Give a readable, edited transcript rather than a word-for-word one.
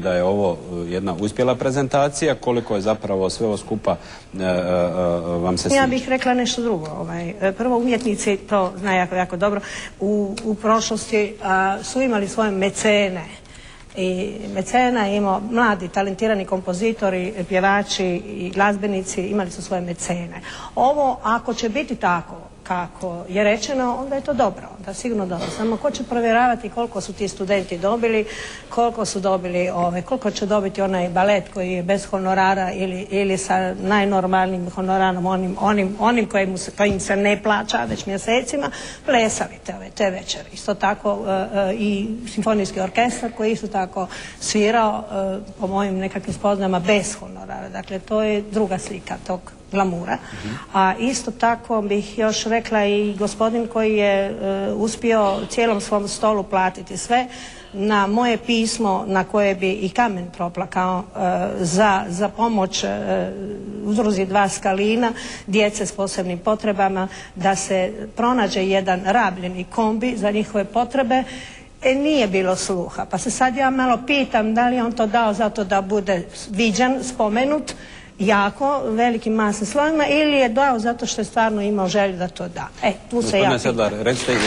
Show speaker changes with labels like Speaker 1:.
Speaker 1: Da je ovo jedna uspjela prezentacija, koliko je zapravo sve ovo skupa vam se sviđa?
Speaker 2: Ja bih rekla nešto drugo. Prvo, umjetnici to znaju jako dobro. U prošlosti su imali svoje mecene. I mecena je imao mladi, talentirani kompozitori, pjevači i glazbenici, imali su svoje mecene. Ovo, ako će biti tako kako je rečeno, onda je to dobro, da sigurno dobro. Samo ko će provjeravati koliko su ti studenti dobili, koliko su dobili, koliko će dobiti onaj balet koji je bez honorara ili sa najnormalnim honorarom, onim kojim se ne plaća već mjesecima, plesali te večeri. Isto tako i simfonijski orkestar koji isto tako svirao, po mojim nekakvim spoznama, bez honorara. Dakle, to je druga slika tog glamura. A isto tako bih još rekla i gospodin koji je uspio cijelom svom stolu platiti sve, na moje pismo na koje bi i kamen proplakao za pomoć udruzi Dva skalina, djece s posebnim potrebama, da se pronađe jedan rabljeni kombi za njihove potrebe. Nije bilo sluha. Pa se sad ja malo pitam da li je on to dao zato da bude viđen, spomenut, jako velikim masnim slovima, ili je dao zato što je stvarno imao želju da to da. Tu se ja pitam.
Speaker 1: Gospodine Sedlar, recite,